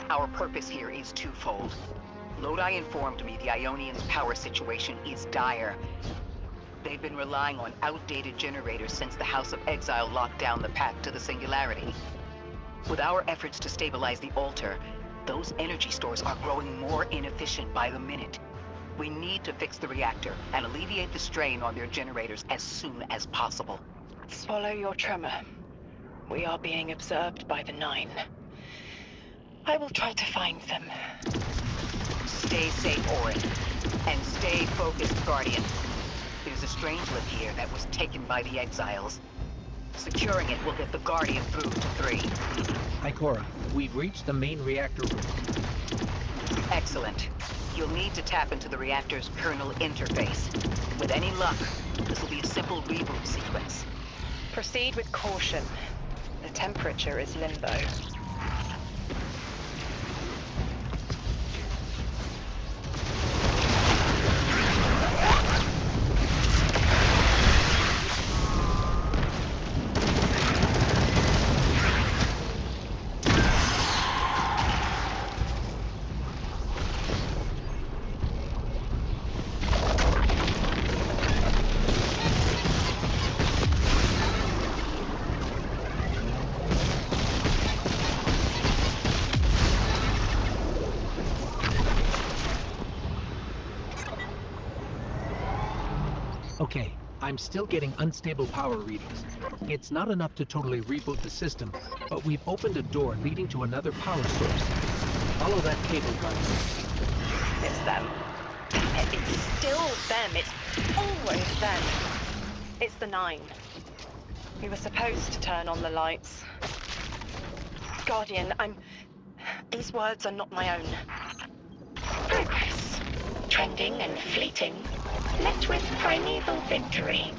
Our purpose here is twofold. Lodi informed me the Ionians' power situation is dire. They've been relying on outdated generators since the House of Exile locked down the path to the Singularity. With our efforts to stabilize the altar, those energy stores are growing more inefficient by the minute. We need to fix the reactor and alleviate the strain on their generators as soon as possible. Swallow your tremor. We are being observed by the Nine. I will try to find them. Stay safe, Orin. And stay focused, Guardian. There's a Strangelet here that was taken by the Exiles. Securing it will get the Guardian through to 3. Ikora, we've reached the main reactor room. Excellent. You'll need to tap into the reactor's kernel interface. With any luck, this will be a simple reboot sequence. Proceed with caution. The temperature is limbo. Okay, I'm still getting unstable power readings. It's not enough to totally reboot the system, but we've opened a door leading to another power source. Follow that cable, Guardian. It's them. Damn it, it's still them. It's always them. It's the Nine. We were supposed to turn on the lights. Guardian, these words are not my own. Progress. Trending and fleeting. Met with primeval victory.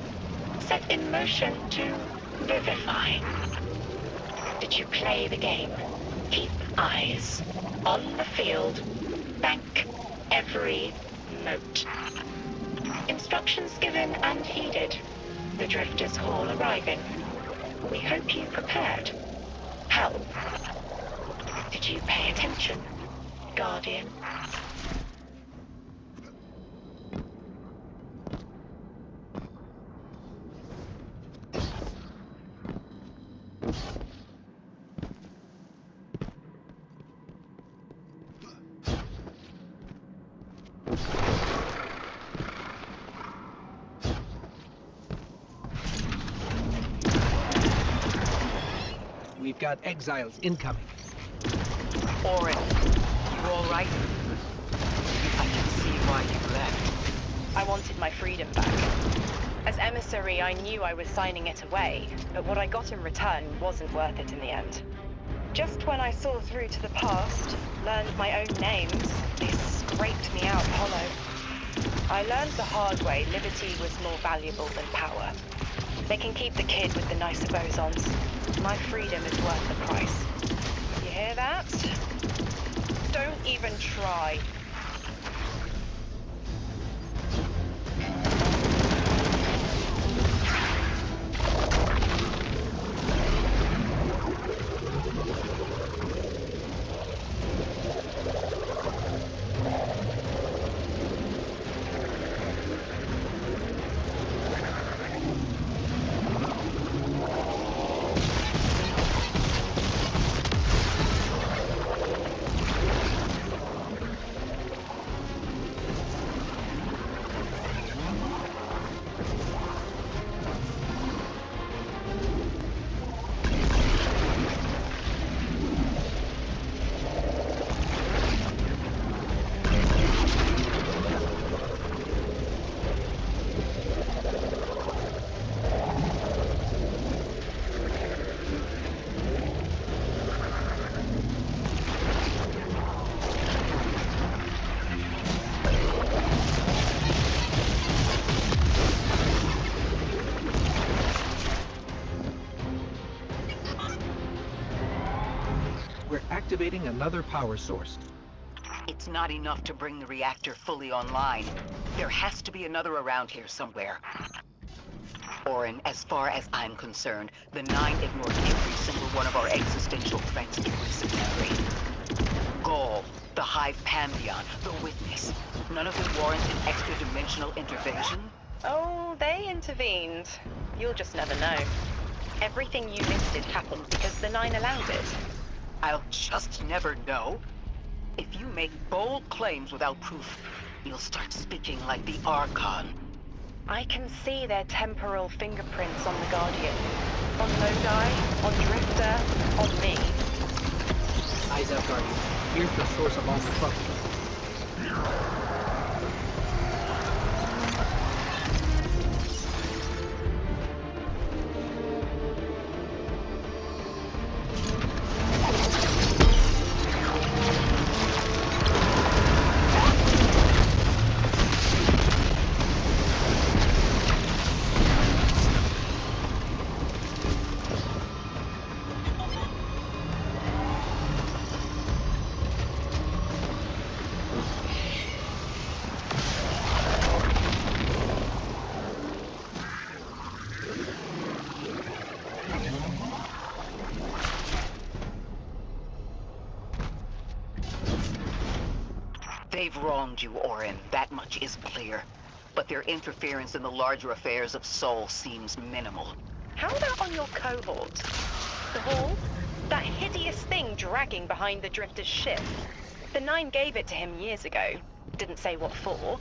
Set in motion to vivify. Did you play the game? Keep eyes on the field. Bank every note. Instructions given and heeded. The Drifters' Hall arriving. We hope you prepared. Help. Did you pay attention, Guardian? We've got exiles incoming. Orin, you all right? I can see why you left. I wanted my freedom back. As emissary, I knew I was signing it away, but what I got in return wasn't worth it in the end. Just when I saw through to the past, learned my own names, they scraped me out hollow. I learned the hard way liberty was more valuable than power. They can keep the kid with the nicer bosons. My freedom is worth the price. You hear that? Don't even try. We're activating another power source. It's not enough to bring the reactor fully online. There has to be another around here somewhere. Orin, as far as I'm concerned, the Nine ignored every single one of our existential threats in recent memory. Gaul, the Hive Pantheon, the Witness. None of them warrant an extra-dimensional intervention? Oh, they intervened. You'll just never know. Everything you listed happened because the Nine allowed it. I'll just never know. If you make bold claims without proof, you'll start speaking like the Archon. I can see their temporal fingerprints on the Guardian. On Lodi, on Drifter, on me. Eyes up, Guardian. Here's the source of all the trouble. They've wronged you, Orin. That much is clear. But their interference in the larger affairs of Sol seems minimal. How about on your cohort? The Hall? That hideous thing dragging behind the Drifter's ship. The Nine gave it to him years ago. Didn't say what for.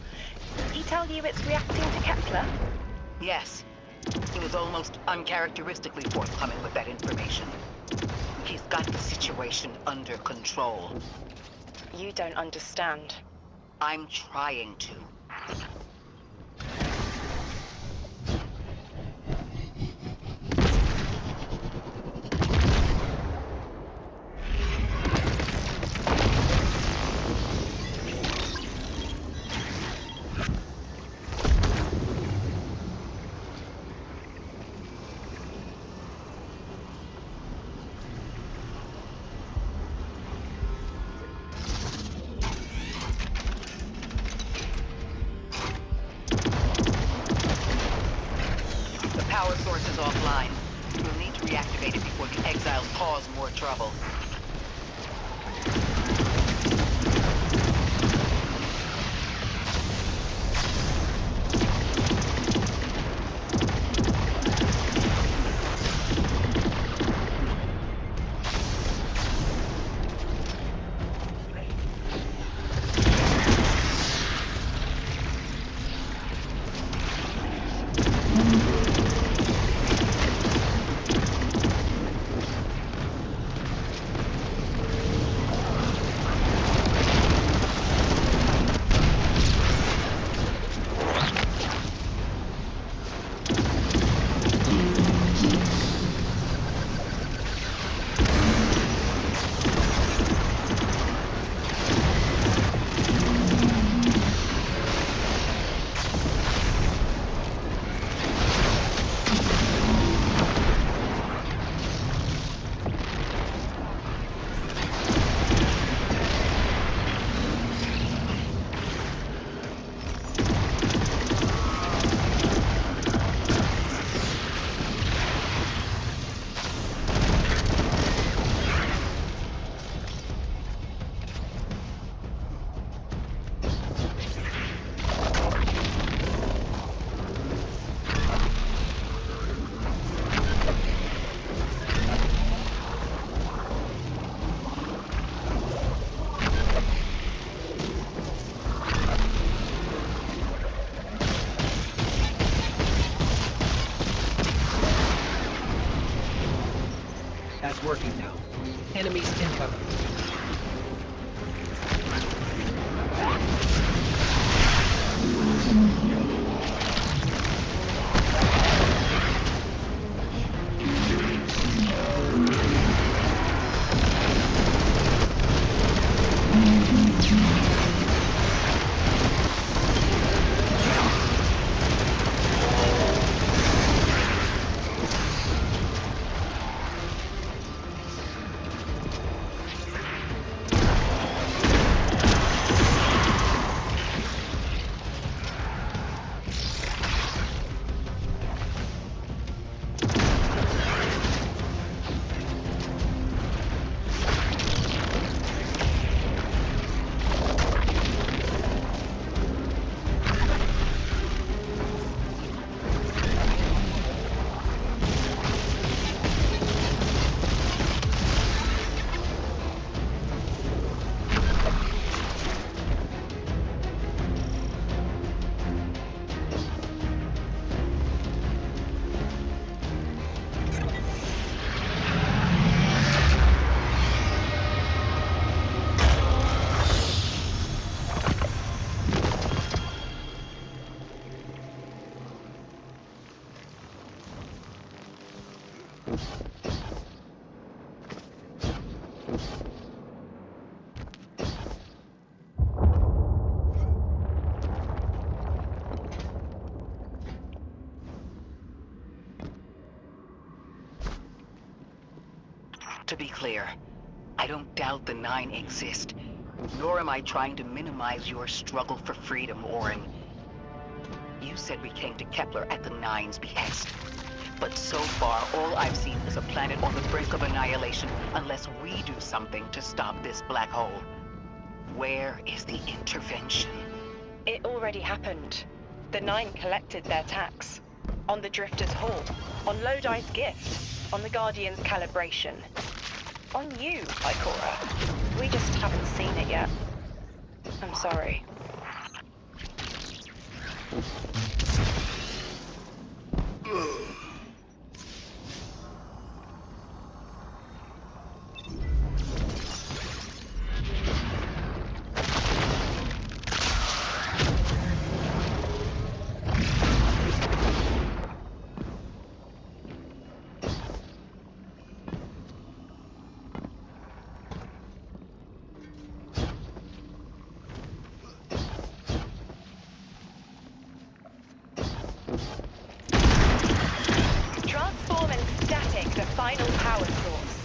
He tell you it's reacting to Kepler? Yes. He was almost uncharacteristically forthcoming with that information. He's got the situation under control. You don't understand. I'm trying to. Power source is offline. We'll need to reactivate it before the exiles cause more trouble. That's working now. Enemies incoming. To be clear, I don't doubt the Nine exist, nor am I trying to minimize your struggle for freedom, Orin. You said we came to Kepler at the Nine's behest. But so far, all I've seen is a planet on the brink of annihilation unless we do something to stop this black hole. Where is the intervention? It already happened. The Nine collected their tax. On the Drifter's Hall. On Lodi's gift. On the Guardian's calibration. On you, Ikora. We just haven't seen it yet. I'm sorry. Transform and static the final power source.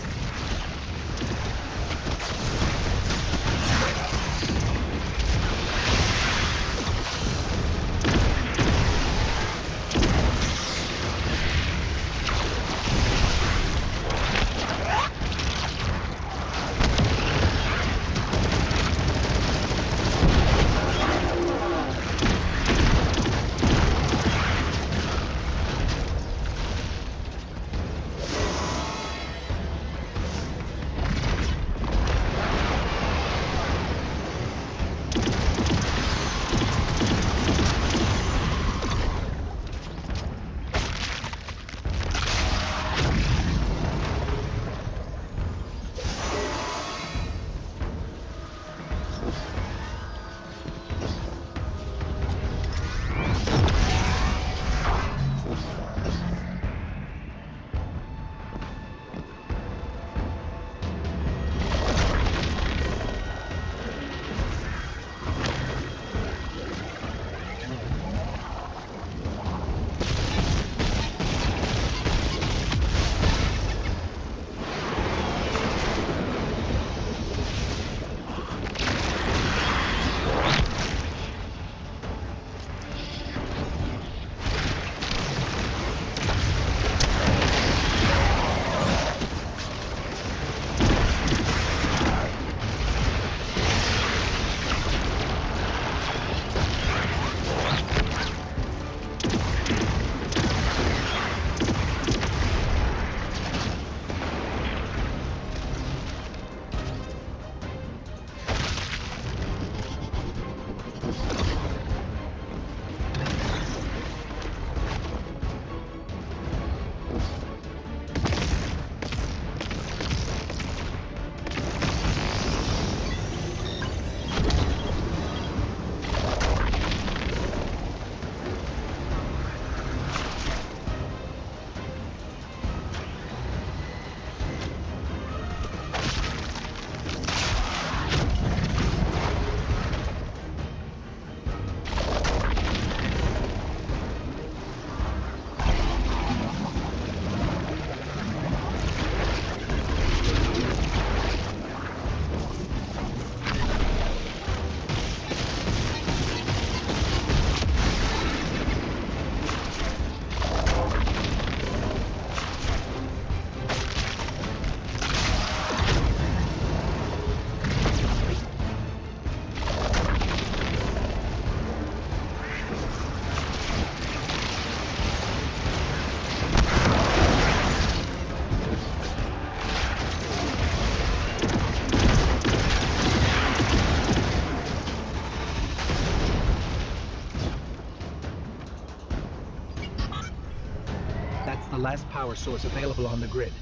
The last power source available on the grid.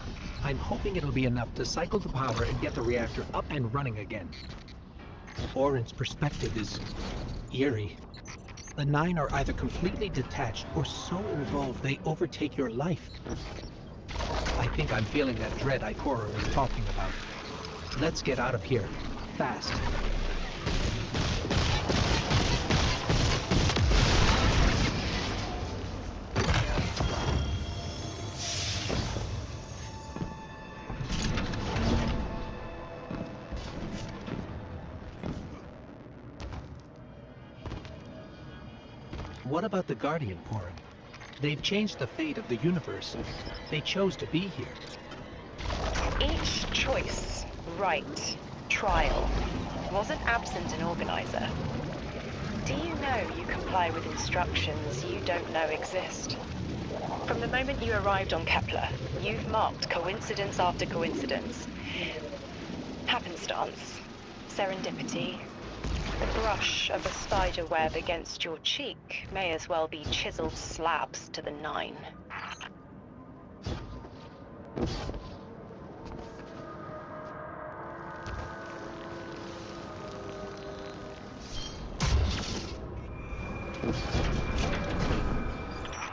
I'm hoping it'll be enough to cycle the power and get the reactor up and running again. Orin's perspective is eerie. The Nine are either completely detached or so involved they overtake your life. I think I'm feeling that dread Ikora was talking about. Let's get out of here. Fast. What about the Guardian Forum? They've changed the fate of the universe. They chose to be here. Each choice, right, trial, wasn't absent an organizer. Do you know you comply with instructions you don't know exist? From the moment you arrived on Kepler, you've marked coincidence after coincidence. Happenstance, serendipity. The brush of a spider web against your cheek may as well be chiseled slabs to the 9.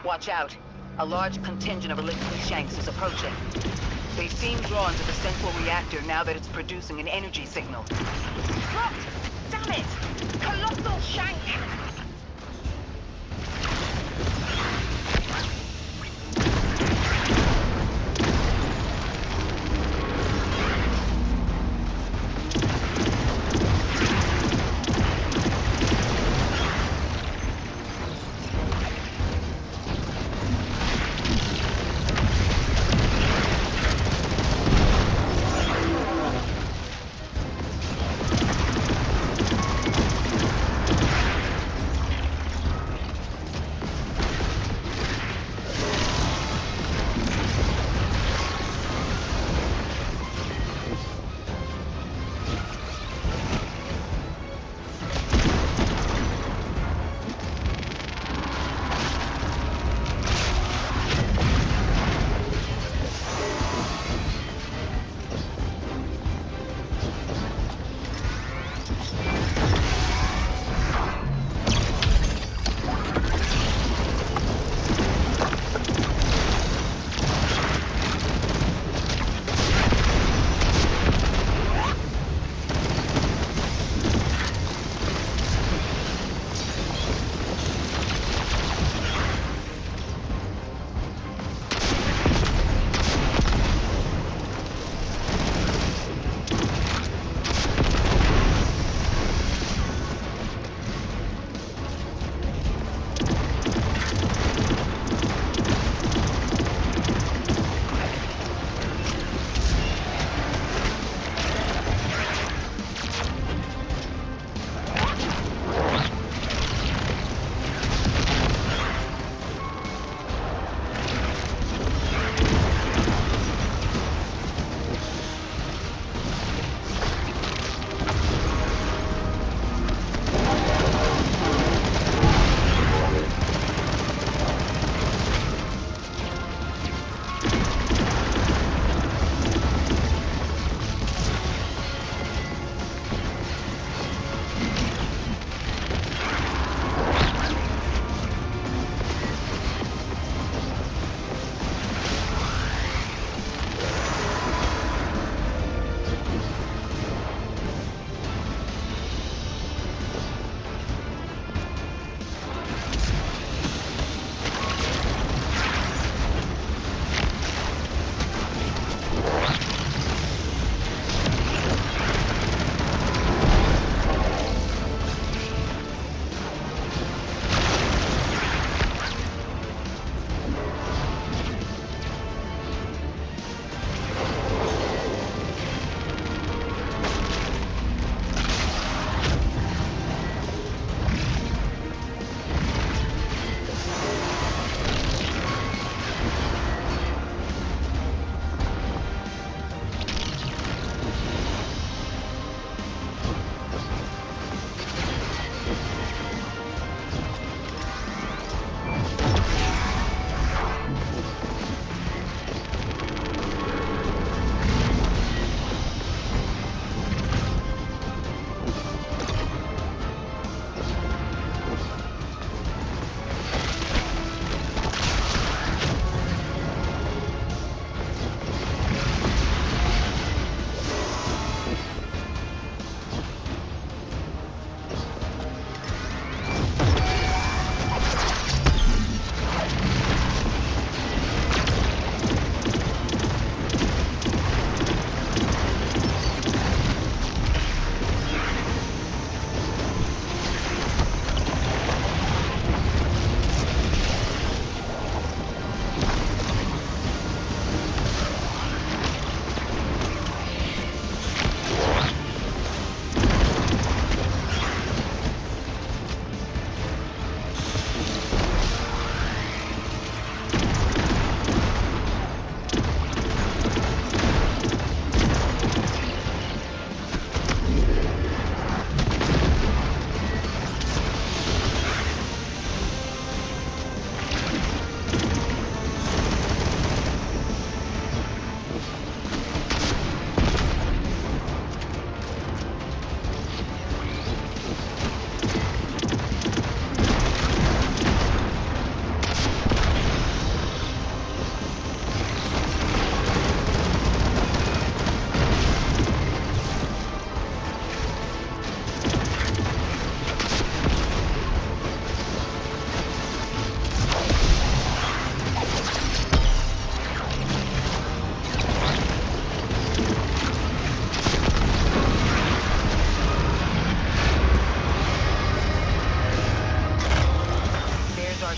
Watch out. A large contingent of elite Shanks is approaching. They seem drawn to the central reactor now that it's producing an energy signal. Rot! Damn it! Colossal shank!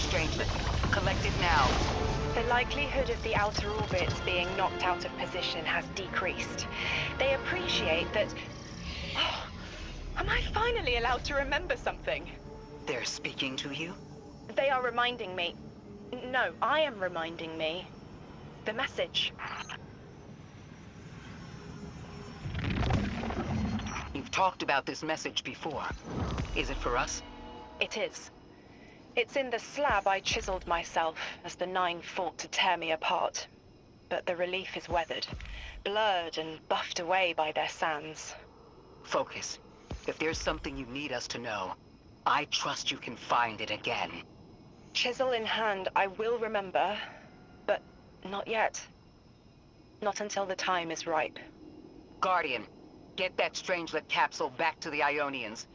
Strangelet. Collect it now. The likelihood of the outer orbits being knocked out of position has decreased. They appreciate that... Oh, am I finally allowed to remember something? They're speaking to you? They are reminding me... No, I am reminding me. The message. You've talked about this message before. Is it for us? It is. It's in the slab I chiseled myself as the Nine fought to tear me apart. But the relief is weathered, blurred and buffed away by their sands. Focus. If there's something you need us to know, I trust you can find it again. Chisel in hand, I will remember, but not yet. Not until the time is ripe. Guardian, get that Strangelet capsule back to the Ionians.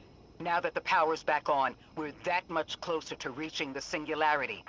Now that the power's back on, we're that much closer to reaching the singularity.